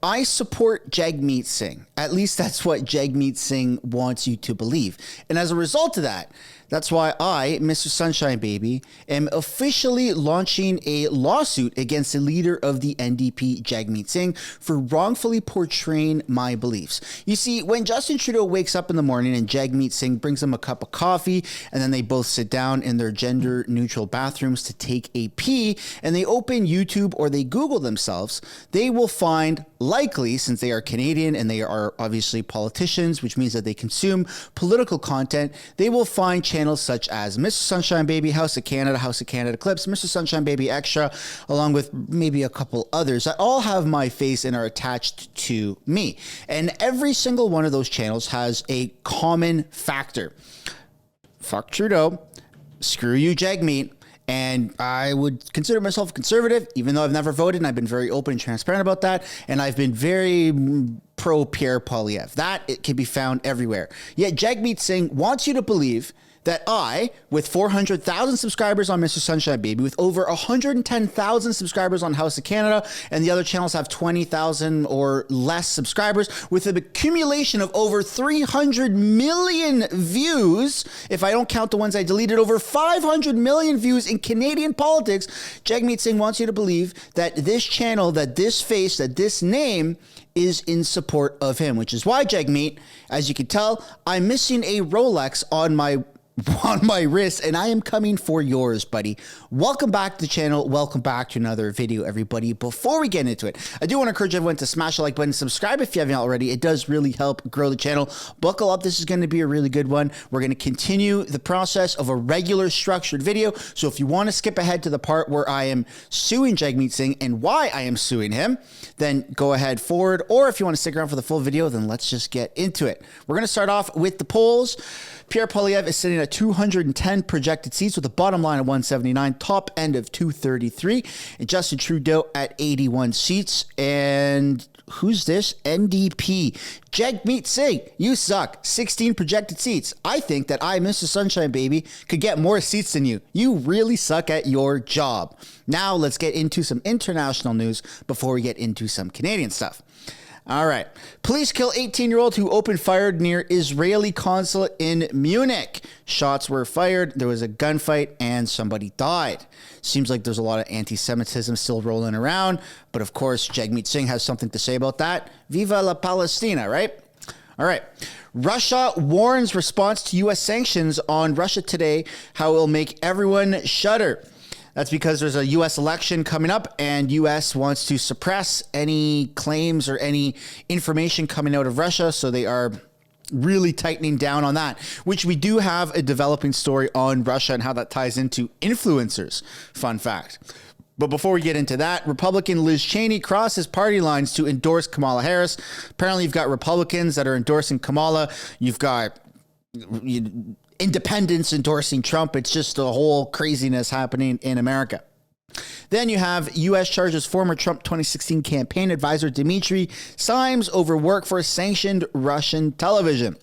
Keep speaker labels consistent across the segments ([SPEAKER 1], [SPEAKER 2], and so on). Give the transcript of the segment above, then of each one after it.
[SPEAKER 1] I support Jagmeet Singh. At least that's what Jagmeet Singh wants you to believe. And as a result of that, that's why I, Mr. Sunshine Baby, am officially launching a lawsuit against the leader of the NDP, Jagmeet Singh, for wrongfully portraying my beliefs. You see, when Justin Trudeau wakes up in the morning and Jagmeet Singh brings him a cup of coffee, and then they both sit down in their gender-neutral bathrooms to take a pee, and they open YouTube or they Google themselves, they will find, likely, since they are Canadian and they are obviously politicians, which means that they consume political content, they will find channels such as Mr. Sunshine Baby, House of Canada Clips, Mr. Sunshine Baby Extra, along with maybe a couple others that all have my face and are attached to me. And every single one of those channels has a common factor. Fuck Trudeau, screw you Jagmeet, and I would consider myself conservative, even though I've never voted, and I've been very open and transparent about that. And I've been very pro Pierre Poilievre. That it can be found everywhere. Yet Jagmeet Singh wants you to believe that I, with 400,000 subscribers on Mr. Sunshine Baby, with over 110,000 subscribers on House of Canada, and the other channels have 20,000 or less subscribers, with an accumulation of over 300 million views, if I don't count the ones I deleted, over 500 million views in Canadian politics, Jagmeet Singh wants you to believe that this channel, that this face, that this name is in support of him, which is why, Jagmeet, as you can tell, I'm missing a Rolex on my wrist, and I am coming for yours, buddy. Welcome back to the channel. Welcome back to another video, everybody. Before we get into it, I do want to encourage everyone to smash the like button, subscribe if you haven't already. It does really help grow the channel. Buckle up. This is going to be a really good one. We're going to continue the process of a regular structured video. So if you want to skip ahead to the part where I am suing Jagmeet Singh and why I am suing him, then go ahead forward. Or if you want to stick around for the full video, then let's just get into it. We're going to start off with the polls. Pierre Poilievre is sitting at 210 projected seats with a bottom line of 179, top end of 233, and Justin Trudeau at 81 seats. And who's this? NDP. Jagmeet Singh, you suck. 16 projected seats. I think that I, Mr. Sunshine Baby, could get more seats than you. You really suck at your job. Now let's get into some international news before we get into some Canadian stuff. All right. Police kill 18-year-old who opened fire near Israeli consulate in Munich. Shots were fired. There was a gunfight and somebody died. Seems like there's a lot of anti-Semitism still rolling around. But of course, Jagmeet Singh has something to say about that. Viva la Palestina, right? All right. Russia warns response to U.S. sanctions on Russia today, how it will make everyone shudder. That's because there's a U.S. election coming up, and U.S. wants to suppress any claims or any information coming out of Russia. So they are really tightening down on that, which we do have a developing story on Russia and how that ties into influencers. Fun fact. But before we get into that, Republican Liz Cheney crosses party lines to endorse Kamala Harris. Apparently, you've got Republicans that are endorsing Kamala. You've got independents endorsing Trump. It's just a whole craziness happening in America. Then you have U.S. charges former Trump 2016 campaign advisor Dmitry Simes over work for sanctioned Russian television.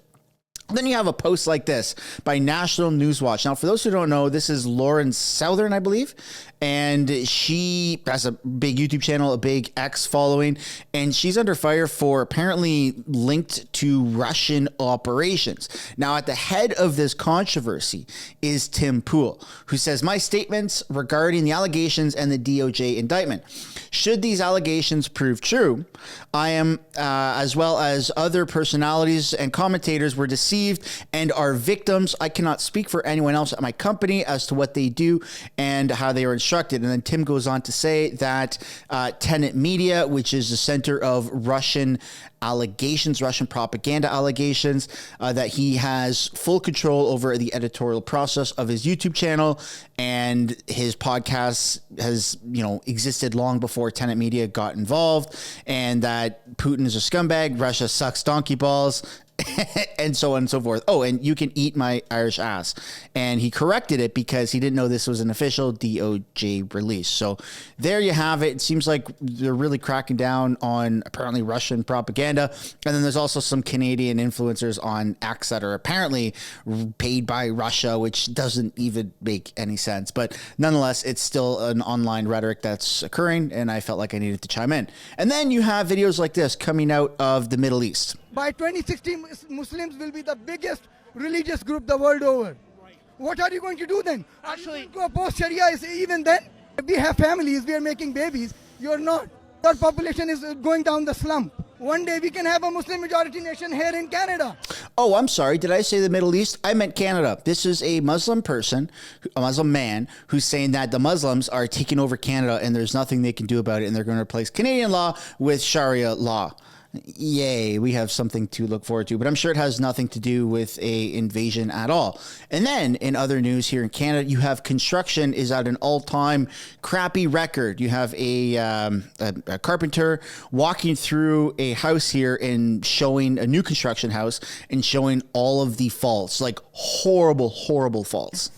[SPEAKER 1] Then you have a post like this by National Newswatch. Now, for those who don't know, this is Lauren Southern, I believe, and she has a big YouTube channel, a big X following, and she's under fire for apparently linked to Russian operations. Now, at the head of this controversy is Tim Pool, who says, my statements regarding the allegations and the DOJ indictment. Should these allegations prove true, I am, as well as other personalities and commentators, were deceived and are victims. I cannot speak for anyone else at my company as to what they do and how they are instructed. And then Tim goes on to say that Tenet Media, which is the center of Russian allegations, Russian propaganda allegations, that he has full control over the editorial process of his YouTube channel, and his podcast has, existed long before Tenet Media got involved, and that Putin is a scumbag, Russia sucks donkey balls, and so on and so forth. Oh, and you can eat my Irish ass. And he corrected it because he didn't know this was an official DOJ release. So there you have it. It seems like they're really cracking down on apparently Russian propaganda. And then there's also some Canadian influencers on X that are apparently paid by Russia, which doesn't even make any sense. But nonetheless, it's still an online rhetoric that's occurring, and I felt like I needed to chime in. And then you have videos like this coming out of the Middle East.
[SPEAKER 2] By 2060, Muslims will be the biggest religious group the world over. Right. What are you going to do then? Actually, are you going to oppose Sharia even then? If we have families, we are making babies. You're not. Our population is going down the slump. One day we can have a Muslim majority nation here in Canada.
[SPEAKER 1] Oh, I'm sorry. Did I say the Middle East? I meant Canada. This is a Muslim person, a Muslim man, who's saying that the Muslims are taking over Canada and there's nothing they can do about it, and they're going to replace Canadian law with Sharia law. Yay, we have something to look forward to, but I'm sure it has nothing to do with a invasion at all. And then in other news here in Canada, you have construction is at an all-time crappy record. You have a carpenter walking through a house here and showing a new construction house and showing all of the faults, like horrible, horrible faults.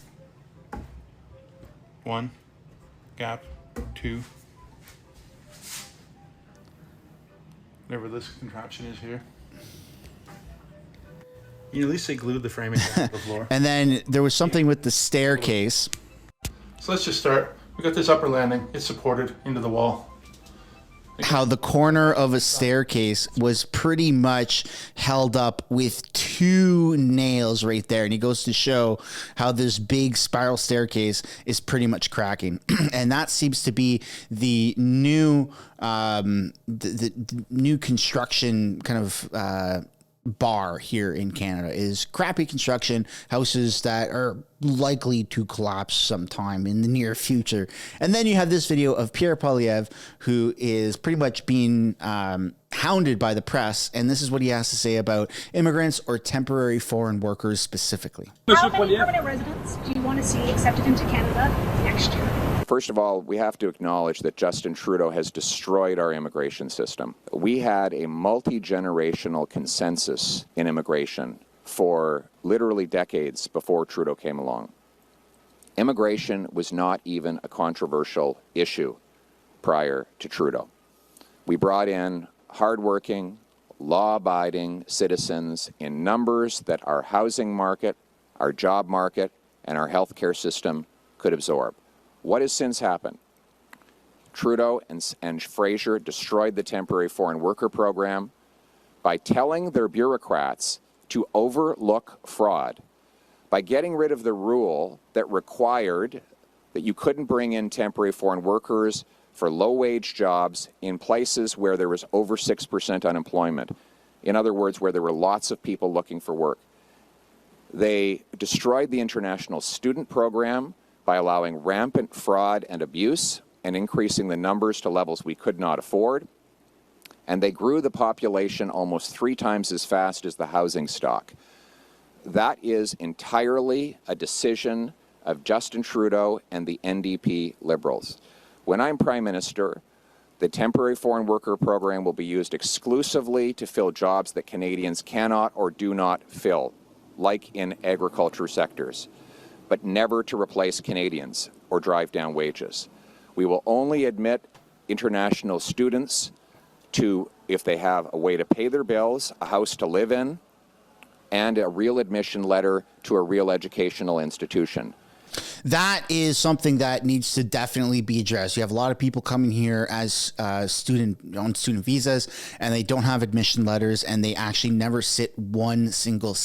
[SPEAKER 3] 1 gap, 2. Whatever this contraption is here. You at least say glued the framing down to the floor.
[SPEAKER 1] And then there was something with the staircase.
[SPEAKER 3] So let's just start. We got this upper landing. It's supported into the wall.
[SPEAKER 1] How the corner of a staircase was pretty much held up with 2 nails right there. And he goes to show how this big spiral staircase is pretty much cracking. And that seems to be the new the new construction kind of bar here in Canada is crappy construction, houses that are likely to collapse sometime in the near future. And then you have this video of Pierre Poilievre, who is pretty much being hounded by the press, and this is what he has to say about immigrants or temporary foreign workers specifically.
[SPEAKER 4] How many permanent residents do you want to see accepted into Canada next year?
[SPEAKER 5] First of all, we have to acknowledge that Justin Trudeau has destroyed our immigration system. We had a multi-generational consensus in immigration for literally decades before Trudeau came along. Immigration was not even a controversial issue prior to Trudeau. We brought in hardworking, law-abiding citizens in numbers that our housing market, our job market, and our healthcare system could absorb. What has since happened? Trudeau and Fraser destroyed the temporary foreign worker program by telling their bureaucrats to overlook fraud, by getting rid of the rule that required that you couldn't bring in temporary foreign workers for low-wage jobs in places where there was over 6% unemployment. In other words, where there were lots of people looking for work. They destroyed the international student program by allowing rampant fraud and abuse and increasing the numbers to levels we could not afford. And they grew the population almost 3 times as fast as the housing stock. That is entirely a decision of Justin Trudeau and the NDP Liberals. When I'm Prime Minister, the temporary foreign worker program will be used exclusively to fill jobs that Canadians cannot or do not fill, like in agriculture sectors, but never to replace Canadians or drive down wages. We will only admit international students to, if they have a way to pay their bills, a house to live in, and a real admission letter to a real educational institution.
[SPEAKER 1] That is something that needs to definitely be addressed. You have a lot of people coming here as on student visas, and they don't have admission letters, and they actually never sit one single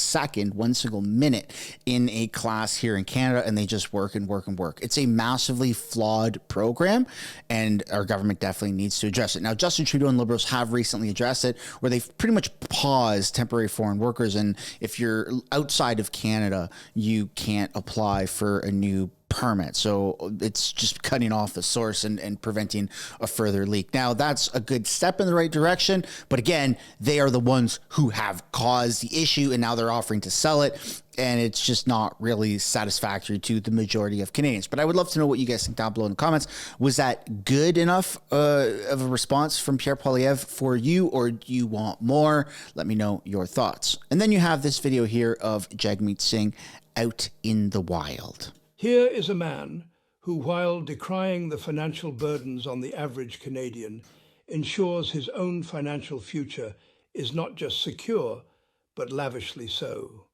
[SPEAKER 1] minute in a class here in Canada, and they just work and work and work. It's a massively flawed program, and our government definitely needs to address it. Now, Justin Trudeau and Liberals have recently addressed it, where they've pretty much paused temporary foreign workers, and if you're outside of Canada, you can't apply for a new permit. So it's just cutting off the source and preventing a further leak. Now, that's a good step in the right direction. But again, they are the ones who have caused the issue, and now they're offering to sell it. And it's just not really satisfactory to the majority of Canadians. But I would love to know what you guys think down below in the comments. Was that good enough of a response from Pierre Poilievre for you, or do you want more? Let me know your thoughts. And then you have this video here of Jagmeet Singh out in the wild.
[SPEAKER 6] Here is a man who, while decrying the financial burdens on the average Canadian, ensures his own financial future is not just secure, but lavishly so.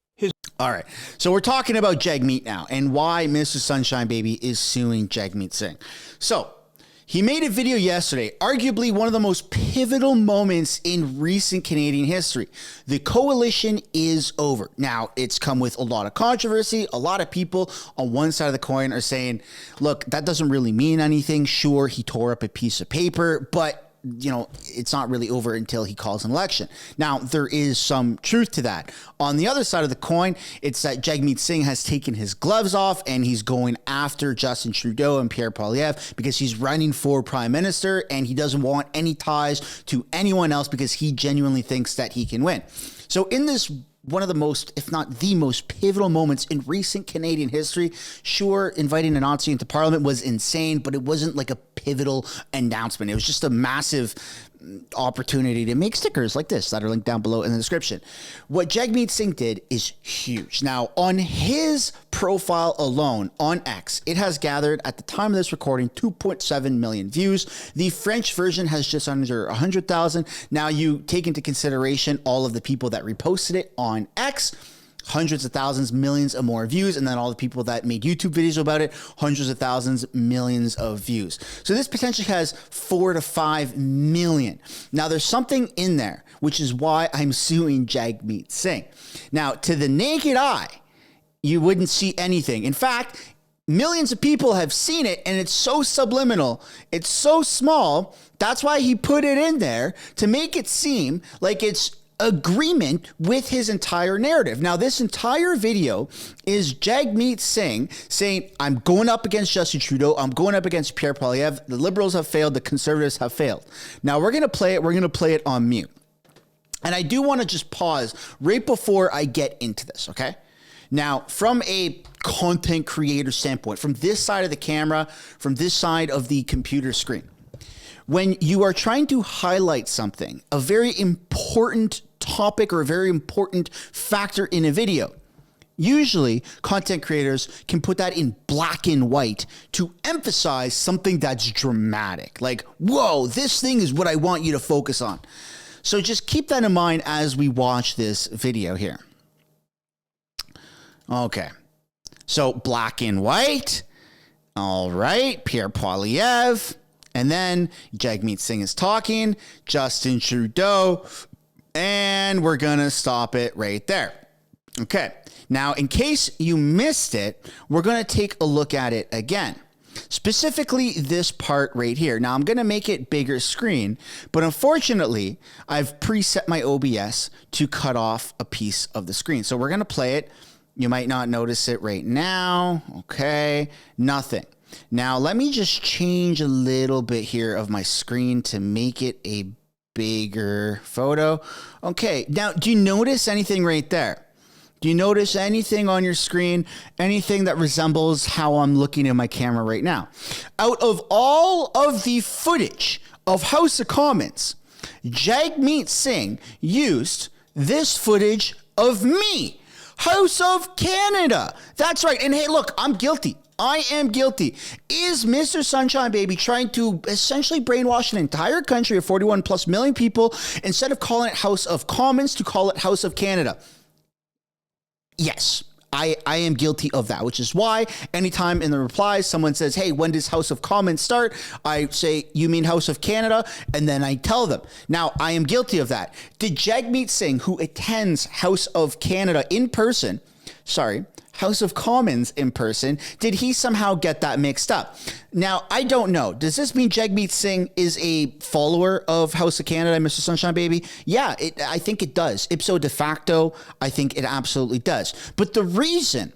[SPEAKER 1] All right, so we're talking about Jagmeet now and why Mr. Sunshine Baby is suing Jagmeet Singh. So he made a video yesterday, arguably one of the most pivotal moments in recent Canadian history. The coalition is over. Now, it's come with a lot of controversy. A lot of people on one side of the coin are saying, look, that doesn't really mean anything. Sure, he tore up a piece of paper, but you know, it's not really over until he calls an election. Now, there is some truth to that. On the other side of the coin, it's that Jagmeet Singh has taken his gloves off and he's going after Justin Trudeau and Pierre Poilievre because he's running for prime minister and he doesn't want any ties to anyone else because he genuinely thinks that he can win. So in this one of the most, if not the most pivotal moments in recent Canadian history, sure, inviting a Nazi into parliament was insane, but it wasn't like a pivotal announcement. It was just a massive opportunity to make stickers like this that are linked down below in the description. What Jagmeet Singh did is huge. Now, on his profile alone on X, it has gathered, at the time of this recording, 2.7 million views. The French version has just under 100,000. Now, you take into consideration all of the people that reposted it on X, hundreds of thousands, millions of more views, and then all the people that made YouTube videos about it, hundreds of thousands, millions of views. So this potentially has 4 to 5 million. Now, there's something in there, which is why I'm suing Jagmeet Singh. Now, to the naked eye, you wouldn't see anything. In fact, millions of people have seen it, and it's so subliminal, it's so small, that's why he put it in there, to make it seem like it's agreement with his entire narrative. Now, this entire video is Jagmeet Singh saying, I'm going up against Justin Trudeau, I'm going up against Pierre Poilievre, the Liberals have failed, the Conservatives have failed. Now, we're going to play it on mute. And I do want to just pause right before I get into this, okay? Now, from a content creator standpoint, from this side of the camera, from this side of the computer screen, when you are trying to highlight something, a very important topic or a very important factor in a video, usually content creators can put that in black and white to emphasize something that's dramatic. Like, whoa, this thing is what I want you to focus on. So just keep that in mind as we watch this video here. Okay, so black and white. All right, Pierre Poilievre. And then Jagmeet Singh is talking, Justin Trudeau, and we're going to stop it right there. Okay, now in case you missed it, we're going to take a look at it again. Specifically this part right here. Now I'm going to make it bigger screen, but unfortunately I've preset my OBS to cut off a piece of the screen. So we're going to play it. You might not notice it right now. Okay, nothing. Now, let me just change a little bit here of my screen to make it a bigger photo. Okay, now, do you notice anything right there? Do you notice anything on your screen? Anything that resembles how I'm looking at my camera right now? Out of all of the footage of House of Commons, Jagmeet Singh used this footage of me, House of Canada. That's right. And hey, look, I'm guilty. I am guilty. Is Mr. Sunshine Baby trying to essentially brainwash an entire country of 41 plus million people, instead of calling it House of Commons, to call it House of Canada? Yes, I am guilty of that, which is why anytime in the replies someone says, hey, when does House of Commons start? I say, you mean House of Canada? And then I tell them. Now, I am guilty of that. Did Jagmeet Singh, who attends House of Canada in person, House of Commons in person, did he somehow get that mixed up? Now, I don't know. Does this mean Jagmeet Singh is a follower of House of Canada, Mr. Sunshine Baby? Yeah, I think it does. Ipso de facto, I think it absolutely does. But the reason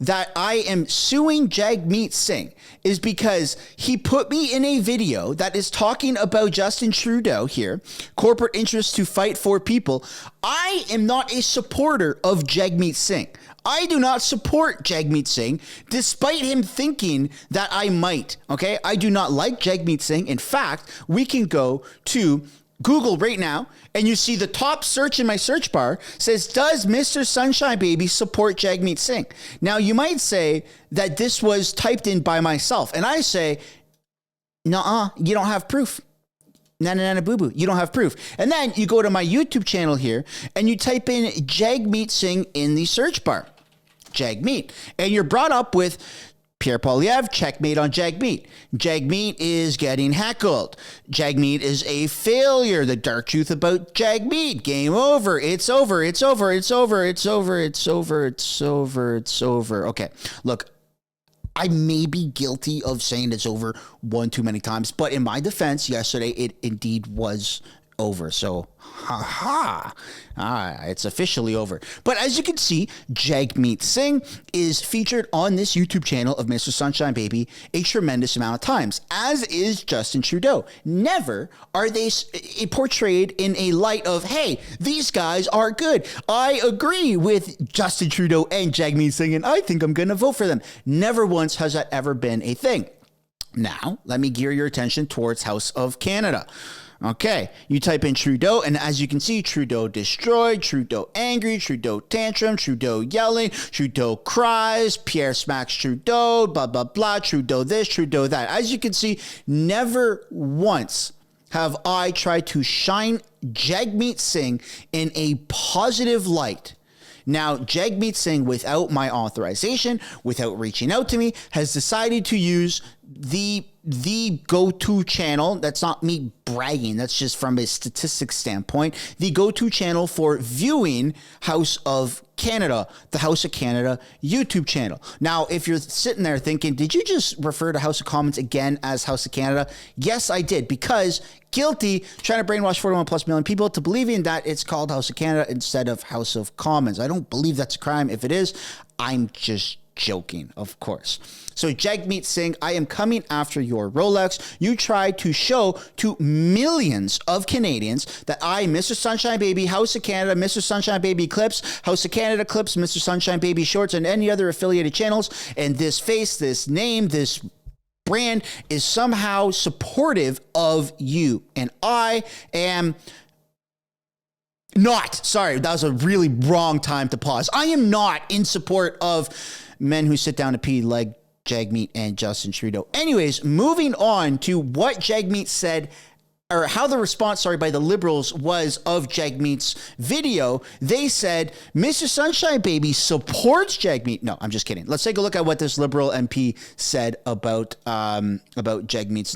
[SPEAKER 1] that I am suing Jagmeet Singh is because he put me in a video that is talking about Justin Trudeau here, corporate interests to fight for people. I am not a supporter of Jagmeet Singh. I do not support Jagmeet Singh, despite him thinking that I might, okay? I do not like Jagmeet Singh. In fact, we can go to Google right now, and you see the top search in my search bar says, does Mr. Sunshine Baby support Jagmeet Singh? Now, you might say that this was typed in by myself, and I say, nuh-uh, you don't have proof. Nana boo boo, you don't have proof. And then you go to my YouTube channel here, and you type in Jagmeet Singh in the search bar. Jagmeet. And you're brought up with Pierre Poilievre, checkmate on Jagmeet. Jagmeet is getting heckled. Jagmeet is a failure. The dark truth about Jagmeet. Game over. It's over. It's over. It's over. It's over. It's over. It's over. It's over. Okay. Look, I may be guilty of saying it's over one too many times, but in my defense, yesterday it indeed was over. So, it's officially over. But as you can see, Jagmeet Singh is featured on this YouTube channel of Mr. Sunshine Baby a tremendous amount of times, as is Justin Trudeau. Never are they portrayed in a light of, hey, these guys are good. I agree with Justin Trudeau and Jagmeet Singh, and I think I'm going to vote for them. Never once has that ever been a thing. Now, let me gear your attention towards House of Canada. Okay, you type in Trudeau, and as you can see, Trudeau destroyed, Trudeau angry, Trudeau tantrum, Trudeau yelling, Trudeau cries, Pierre smacks Trudeau, blah, blah, blah, Trudeau this, Trudeau that. As you can see, never once have I tried to shine Jagmeet Singh in a positive light. Now, Jagmeet Singh, without my authorization, without reaching out to me, has decided to use the go-to channel. That's not me bragging. That's just from a statistics standpoint. The go-to channel for viewing House of Canada, the House of Canada YouTube channel. Now, if you're sitting there thinking, did you just refer to House of Commons again as House of Canada? Yes, I did, because guilty trying to brainwash 41 plus million people to believing that it's called House of Canada instead of House of Commons. I don't believe that's a crime. If it is, I'm just joking, of course. So Jagmeet Singh, I am coming after your Rolex. You tried to show to millions of Canadians that I, Mr. Sunshine Baby, House of Canada, Mr. Sunshine Baby Clips, House of Canada Clips, Mr. Sunshine Baby Shorts, and any other affiliated channels, and this face, this name, this brand is somehow supportive of you. And I am not, sorry, that was a really wrong time to pause. I am not in support of men who sit down to pee like Jagmeet and Justin Trudeau. Anyways, moving on to what Jagmeet said, or how the response, by the Liberals was of Jagmeet's video. They said, Mr. Sunshine Baby supports Jagmeet. No, I'm just kidding. Let's take a look at what this Liberal MP said about Jagmeet's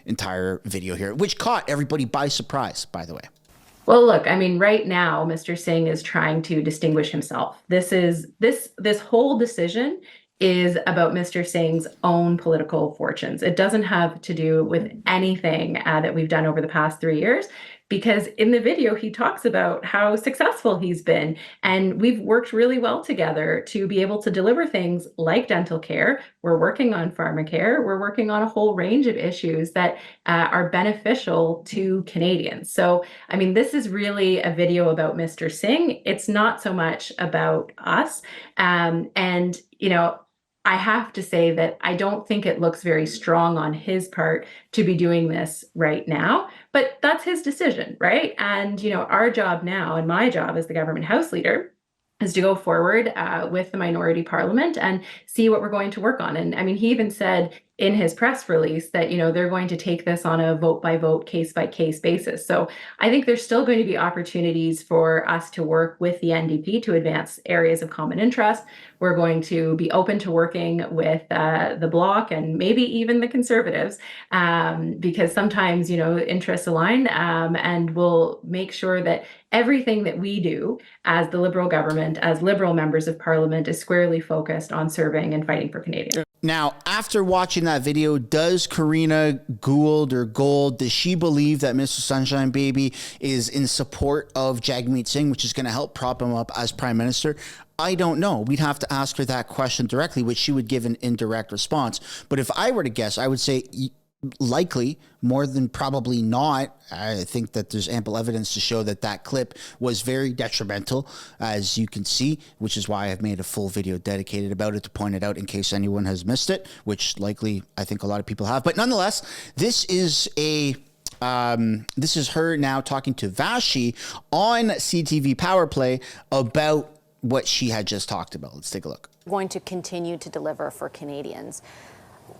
[SPEAKER 1] entire video here, which caught everybody by surprise, by the way.
[SPEAKER 7] Well, look, I mean, right now, Mr. Singh is trying to distinguish himself. This whole decision is about Mr. Singh's own political fortunes. It doesn't have to do with anything that we've done over the past 3 years, because in the video, he talks about how successful he's been. And we've worked really well together to be able to deliver things like dental care. We're working on pharmacare. We're working on a whole range of issues that are beneficial to Canadians. So, I mean, this is really a video about Mr. Singh. It's not so much about us. And, you know, I have to say that I don't think it looks very strong on his part to be doing this right now, but that's his decision, right? And, you know, our job now, and my job as the government House leader, is to go forward with the minority parliament and see what we're going to work on. And I mean, he even said in his press release that, you know, they're going to take this on a vote by vote, case by case basis. So I think there's still going to be opportunities for us to work with the NDP to advance areas of common interest. We're going to be open to working with the Bloc and maybe even the Conservatives, because sometimes, you know, interests align, and we'll make sure that everything that we do as the Liberal government, as Liberal members of Parliament, is squarely focused on serving and fighting for Canadians.
[SPEAKER 1] Now, after watching that video, does Karina Gould, does she believe that Mr. Sunshine Baby is in support of Jagmeet Singh, which is going to help prop him up as prime minister? I don't know. We'd have to ask her that question directly, which she would give an indirect response. But if I were to guess, I would say likely, more than probably not. I think that there's ample evidence to show that that clip was very detrimental, as you can see, which is why I've made a full video dedicated about it to point it out in case anyone has missed it, which likely I think a lot of people have. But nonetheless, this is her now talking to Vashi on CTV Power Play about what she had just talked about. Let's take a look.
[SPEAKER 8] Going to continue to deliver for Canadians.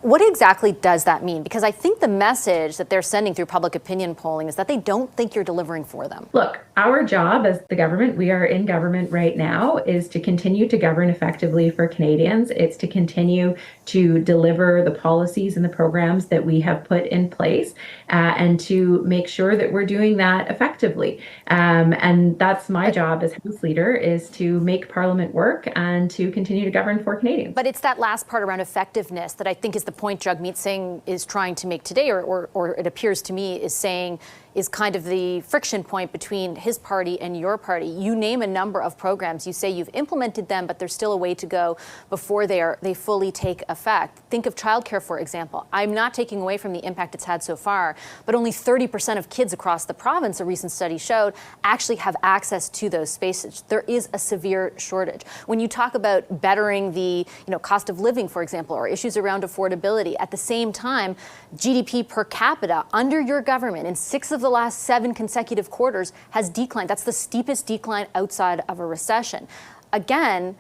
[SPEAKER 8] What exactly does that mean? Because I think the message that they're sending through public opinion polling is that they don't think you're delivering for them.
[SPEAKER 7] Look, our job as the government, we are in government right now, is to continue to govern effectively for Canadians. It's to continue to deliver the policies and the programs that we have put in place, and to make sure that we're doing that effectively. And that's my job as House Leader, is to make Parliament work and to continue to govern for Canadians.
[SPEAKER 8] But it's that last part around effectiveness that I think is the point Jagmeet Singh is trying to make today, or it appears to me is saying is kind of the friction point between his party and your party. You name a number of programs, you say you've implemented them, but there's still a way to go before they fully take effect. Think of childcare, for example. I'm not taking away from the impact it's had so far, but only 30% of kids across the province, a recent study showed, actually have access to those spaces. There is a severe shortage. When you talk about bettering the cost of living, for example, or issues around affordability, at the same time, GDP per capita under your government in 6 of the last 7 consecutive quarters has declined. That's the steepest decline outside of a recession. Again,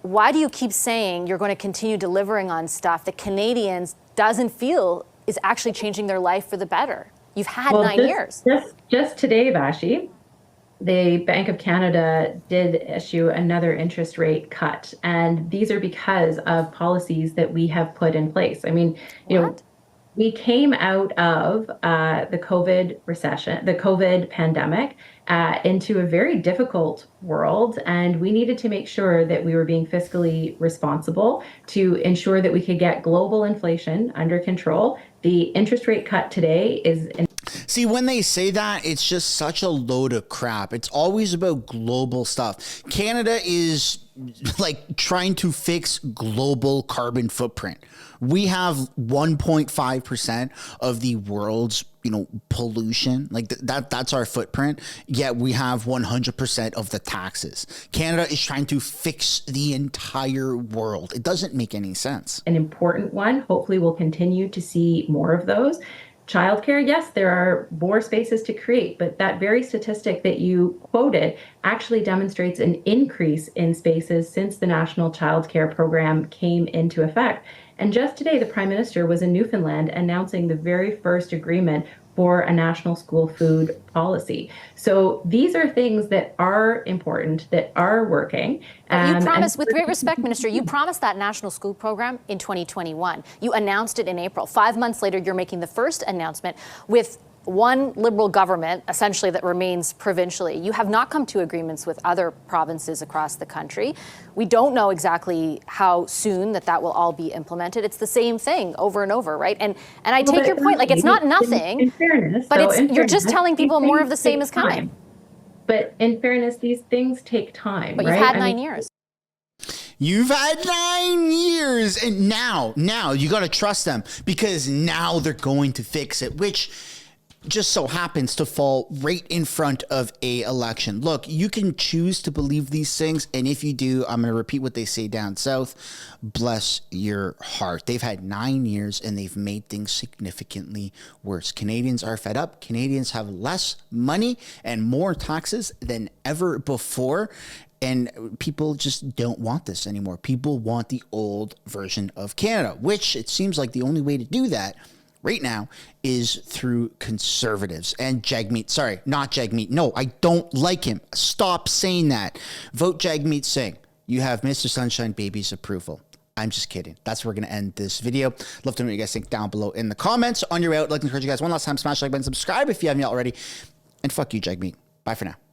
[SPEAKER 8] why do you keep saying you're going to continue delivering on stuff that Canadians doesn't feel is actually changing their life for the better? You've had 9 years.
[SPEAKER 7] Just today, Vashi, the Bank of Canada did issue another interest rate cut, and these are because of policies that we have put in place. I mean, we came out of the COVID recession, the COVID pandemic, into a very difficult world, and we needed to make sure that we were being fiscally responsible to ensure that we could get global inflation under control. The interest rate cut today is
[SPEAKER 1] See, when they say that, it's just such a load of crap. It's always about global stuff. Canada is trying to fix global carbon footprint. We have 1.5% of the world's, pollution. That's our footprint. Yet we have 100% of the taxes. Canada is trying to fix the entire world. It doesn't make any sense.
[SPEAKER 7] An important one. Hopefully we'll continue to see more of those. Childcare, yes, there are more spaces to create, but that very statistic that you quoted actually demonstrates an increase in spaces since the National Childcare Program came into effect. And just today, the Prime Minister was in Newfoundland announcing the very first agreement for a national school food policy. So these are things that are important, that are working.
[SPEAKER 8] You promised, with great respect, Minister, you promised that national school program in 2021. You announced it in April. 5 months later, you're making the first announcement with one Liberal government, essentially, that remains provincially. You have not come to agreements with other provinces across the country. We don't know exactly how soon that will all be implemented. It's the same thing over and over, right? And I take your point, it's not nothing,
[SPEAKER 7] in fairness,
[SPEAKER 8] but you're just telling people more of the same is coming.
[SPEAKER 7] But in fairness, these things take time,
[SPEAKER 8] But you've had 9 years.
[SPEAKER 1] You've had 9 years, and now you got to trust them, because now they're going to fix it, which just so happens to fall right in front of a election. Look, you can choose to believe these things, and if you do, I'm going to repeat what they say down south. Bless your heart. They've had 9 years, and they've made things significantly worse. Canadians are fed up. Canadians have less money and more taxes than ever before. And people just don't want this anymore. People want the old version of Canada, which it seems like the only way to do that right now is through Conservatives and Jagmeet. Sorry, not Jagmeet. No, I don't like him. Stop saying that. Vote Jagmeet Singh. You have Mr. Sunshine Baby's approval. I'm just kidding. That's where we're going to end this video. Love to know what you guys think down below in the comments. On your way out, I'd like to encourage you guys one last time, smash the like button, subscribe if you haven't yet already. And fuck you, Jagmeet. Bye for now.